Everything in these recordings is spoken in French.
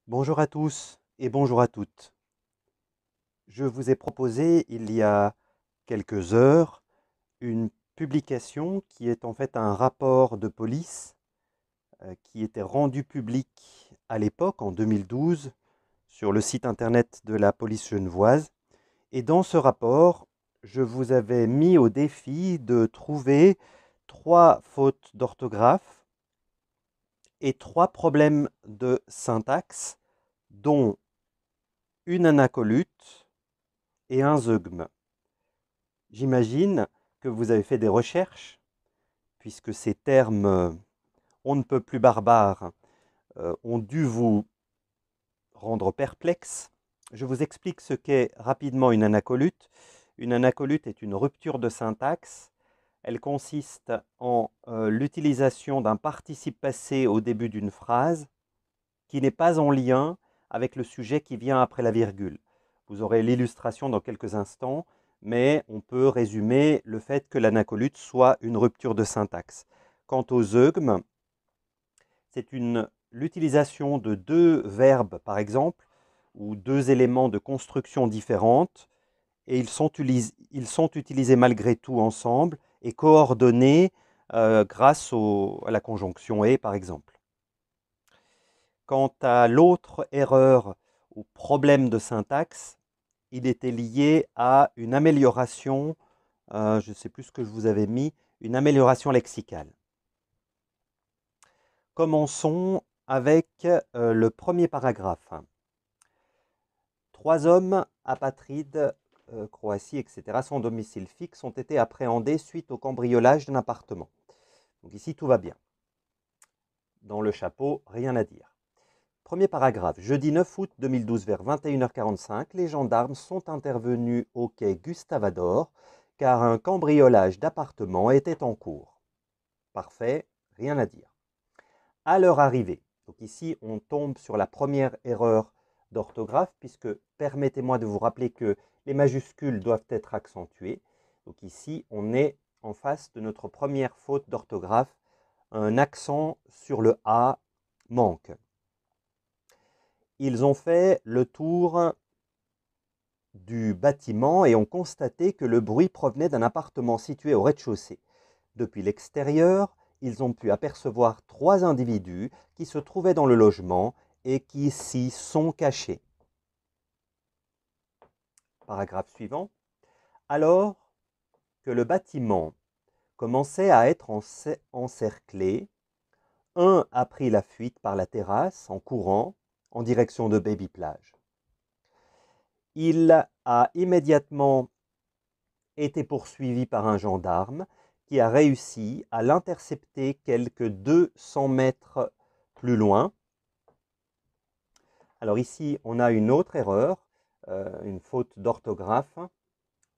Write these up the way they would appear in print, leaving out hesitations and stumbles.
Bonjour à tous et bonjour à toutes. Je vous ai proposé il y a quelques heures une publication qui est en fait un rapport de police qui était rendu public à l'époque, en 2012, sur le site internet de la police genevoise. Et dans ce rapport, je vous avais mis au défi de trouver 3 fautes d'orthographe et 3 problèmes de syntaxe, dont une anacolute et un zeugme. J'imagine que vous avez fait des recherches, puisque ces termes on ne peut plus barbares ont dû vous rendre perplexe. Je vous explique ce qu'est rapidement une anacolute. Une anacolute est une rupture de syntaxe. Elle consiste en l'utilisation d'un participe passé au début d'une phrase qui n'est pas en lien avec le sujet qui vient après la virgule. Vous aurez l'illustration dans quelques instants, mais on peut résumer le fait que l'anacolute soit une rupture de syntaxe. Quant au zeugme, c'est l'utilisation de 2 verbes, par exemple, ou 2 éléments de construction différentes, et ils sont utilisés malgré tout ensemble et coordonnés grâce à la conjonction et, par exemple. Quant à l'autre erreur ou problème de syntaxe, il était lié à une amélioration, je ne sais plus ce que je vous avais mis, une amélioration lexicale. Commençons avec le premier paragraphe. 3 hommes apatrides, Croatie, etc., sans domicile fixe, ont été appréhendés suite au cambriolage d'un appartement. Donc ici, tout va bien. Dans le chapeau, rien à dire. Premier paragraphe. Jeudi 9 août 2012 vers 21h45, les gendarmes sont intervenus au quai Gustavador car un cambriolage d'appartement était en cours. Parfait, rien à dire. À leur arrivée, donc ici on tombe sur la première erreur d'orthographe puisque permettez-moi de vous rappeler que les majuscules doivent être accentuées. Donc ici on est en face de notre première faute d'orthographe. Un accent sur le A manque. Ils ont fait le tour du bâtiment et ont constaté que le bruit provenait d'un appartement situé au rez-de-chaussée. Depuis l'extérieur, ils ont pu apercevoir 3 individus qui se trouvaient dans le logement et qui s'y sont cachés. Paragraphe suivant. Alors que le bâtiment commençait à être encerclé, un a pris la fuite par la terrasse en courant en direction de Baby Plage. Il a immédiatement été poursuivi par un gendarme qui a réussi à l'intercepter quelques 200 mètres plus loin. Alors ici, on a une autre erreur, une faute d'orthographe.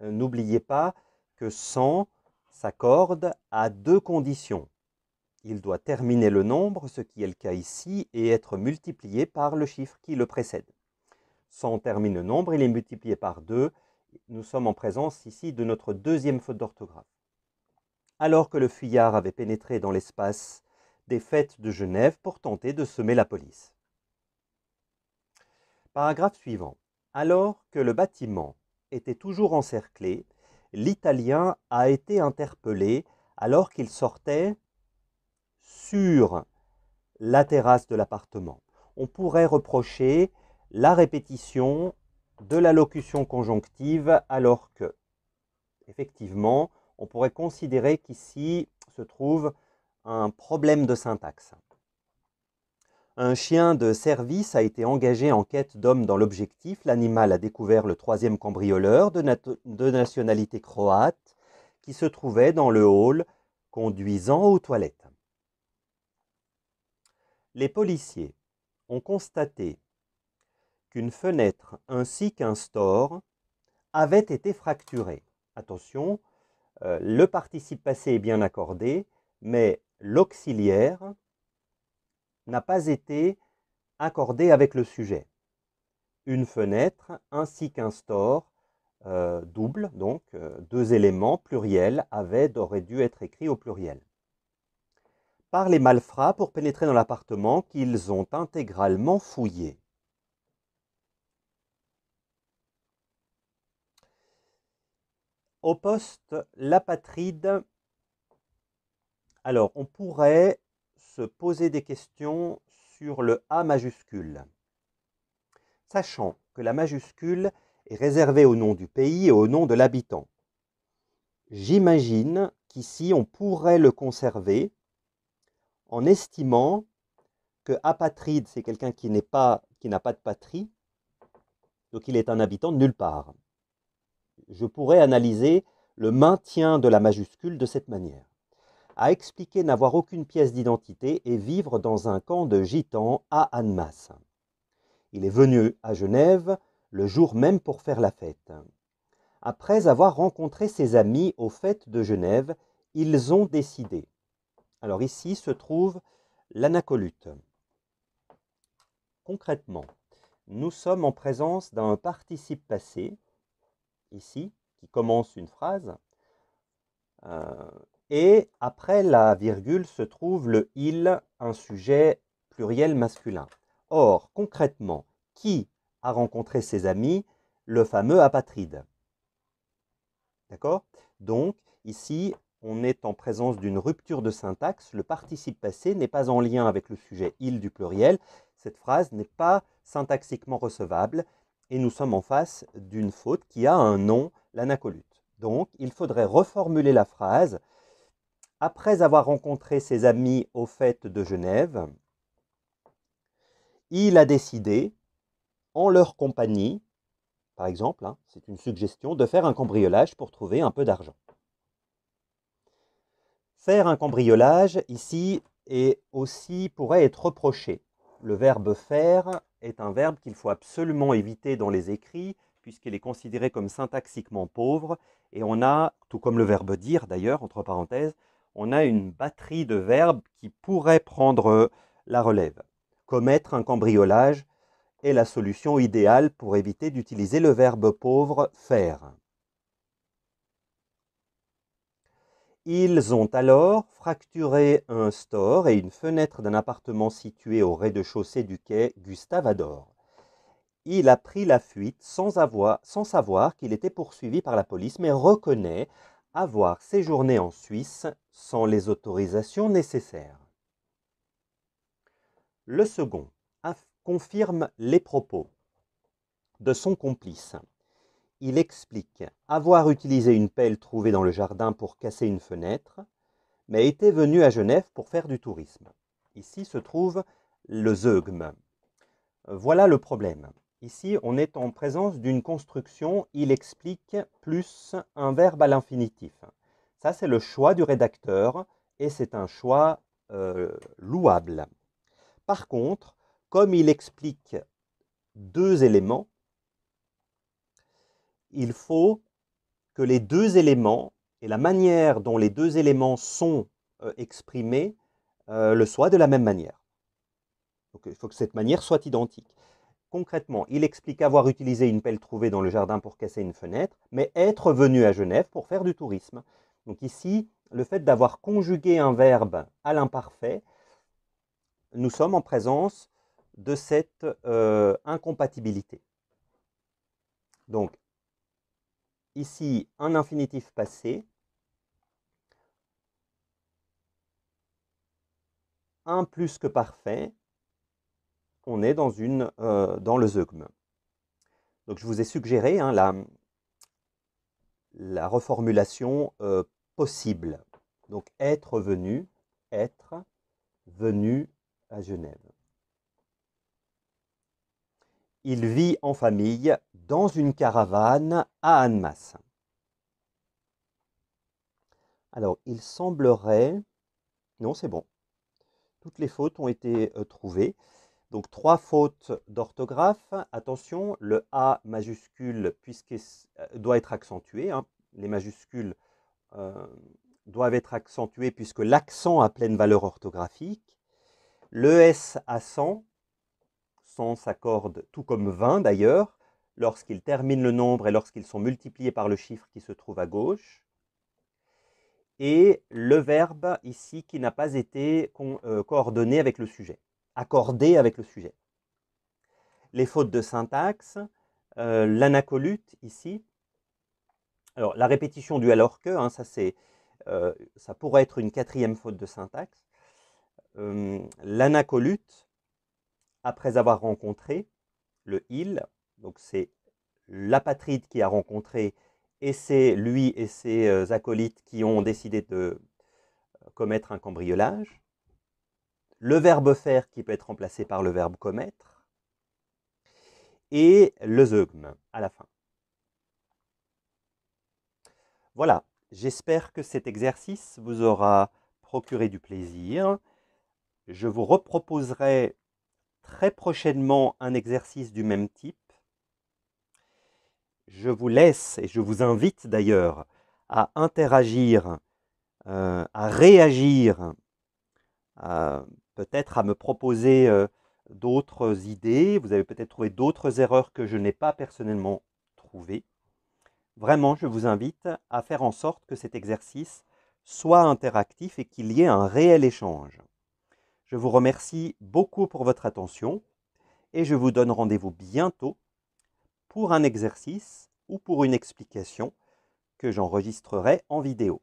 N'oubliez pas que 100 s'accorde à 2 conditions. Il doit terminer le nombre, ce qui est le cas ici, et être multiplié par le chiffre qui le précède. 100 termine le nombre, il est multiplié par 2. Nous sommes en présence ici de notre deuxième faute d'orthographe. Alors que le fuyard avait pénétré dans l'espace des fêtes de Genève pour tenter de semer la police. Paragraphe suivant. Alors que le bâtiment était toujours encerclé, l'Italien a été interpellé alors qu'il sortait sur la terrasse de l'appartement. On pourrait reprocher la répétition de la locution conjonctive alors que, effectivement, on pourrait considérer qu'ici se trouve un problème de syntaxe. Un chien de service a été engagé en quête d'homme dans l'objectif. L'animal a découvert le 3e cambrioleur de nationalité croate qui se trouvait dans le hall conduisant aux toilettes. Les policiers ont constaté qu'une fenêtre ainsi qu'un store avaient été fracturés. Attention, le participe passé est bien accordé, mais l'auxiliaire n'a pas été accordé avec le sujet. Une fenêtre ainsi qu'un store double, donc 2 éléments pluriels, auraient dû être écrits au pluriel. Par les malfrats pour pénétrer dans l'appartement qu'ils ont intégralement fouillé. Au poste l'apatride, alors on pourrait se poser des questions sur le A majuscule. Sachant que la majuscule est réservée au nom du pays et au nom de l'habitant. J'imagine qu'ici on pourrait le conserver en estimant que apatride, c'est quelqu'un qui n'a pas de patrie, donc il est un habitant de nulle part. Je pourrais analyser le maintien de la majuscule de cette manière. A expliquer n'avoir aucune pièce d'identité et vivre dans un camp de gitans à Annemasse. Il est venu à Genève le jour même pour faire la fête. Après avoir rencontré ses amis aux fêtes de Genève, ils ont décidé. Alors ici se trouve l'anacolute. Concrètement, nous sommes en présence d'un participe passé, ici, qui commence une phrase, et après la virgule se trouve le « il », un sujet pluriel masculin. Or, concrètement, qui a rencontré ses amis? Le fameux apatride. D'accord? Donc, ici, on est en présence d'une rupture de syntaxe. Le participe passé n'est pas en lien avec le sujet « il » du pluriel. Cette phrase n'est pas syntaxiquement recevable et nous sommes en face d'une faute qui a un nom, l'anacolute. Donc, il faudrait reformuler la phrase. Après avoir rencontré ses amis aux fêtes de Genève, il a décidé, en leur compagnie, par exemple, hein, c'est une suggestion, de faire un cambriolage pour trouver un peu d'argent. Faire un cambriolage, ici, pourrait être reproché. Le verbe faire est un verbe qu'il faut absolument éviter dans les écrits, puisqu'il est considéré comme syntaxiquement pauvre, et on a, tout comme le verbe dire d'ailleurs, entre parenthèses, on a une batterie de verbes qui pourraient prendre la relève. Commettre un cambriolage est la solution idéale pour éviter d'utiliser le verbe pauvre faire. Ils ont alors fracturé un store et une fenêtre d'un appartement situé au rez-de-chaussée du quai Gustave-Ador. Il a pris la fuite sans savoir qu'il était poursuivi par la police, mais reconnaît avoir séjourné en Suisse sans les autorisations nécessaires. Le second confirme les propos de son complice. Il explique avoir utilisé une pelle trouvée dans le jardin pour casser une fenêtre, mais était venu à Genève pour faire du tourisme. Ici se trouve le zeugme. Voilà le problème. Ici, on est en présence d'une construction, il explique, plus un verbe à l'infinitif. Ça, c'est le choix du rédacteur et c'est un choix louable. Par contre, comme il explique deux éléments, il faut que les deux éléments et la manière dont les deux éléments sont exprimés le soient de la même manière. Donc, il faut que cette manière soit identique. Concrètement, il explique avoir utilisé une pelle trouvée dans le jardin pour casser une fenêtre, mais être venu à Genève pour faire du tourisme. Donc ici, le fait d'avoir conjugué un verbe à l'imparfait, nous sommes en présence de cette incompatibilité. Donc, ici, un infinitif passé, un plus que parfait, on est dans le zeugme. Donc, je vous ai suggéré hein, la reformulation possible. Donc, être venu à Genève. Il vit en famille dans une caravane à Annemasse. Alors, il semblerait... Non, c'est bon. Toutes les fautes ont été trouvées. Donc, 3 fautes d'orthographe. Attention, le A majuscule doit être accentué. Hein. Les majuscules doivent être accentuées puisque l'accent a pleine valeur orthographique. Le S à 100 s'accorde tout comme 20 d'ailleurs, lorsqu'ils terminent le nombre et lorsqu'ils sont multipliés par le chiffre qui se trouve à gauche. Et le verbe ici qui n'a pas été coordonné avec le sujet, accordé avec le sujet. Les fautes de syntaxe, l'anacolute ici, Alors, la répétition du alors que, hein, ça pourrait être une quatrième faute de syntaxe. L'anacolute, après avoir rencontré, le il, donc c'est l'apatride qui a rencontré, et c'est lui et ses acolytes qui ont décidé de commettre un cambriolage. Le verbe faire qui peut être remplacé par le verbe commettre, et le zeugme à la fin. Voilà, j'espère que cet exercice vous aura procuré du plaisir. Je vous reproposerai très prochainement un exercice du même type. Je vous laisse et je vous invite d'ailleurs à interagir, à réagir, peut-être à me proposer d'autres idées. Vous avez peut-être trouvé d'autres erreurs que je n'ai pas personnellement trouvées. Vraiment, je vous invite à faire en sorte que cet exercice soit interactif et qu'il y ait un réel échange. Je vous remercie beaucoup pour votre attention et je vous donne rendez-vous bientôt pour un exercice ou pour une explication que j'enregistrerai en vidéo.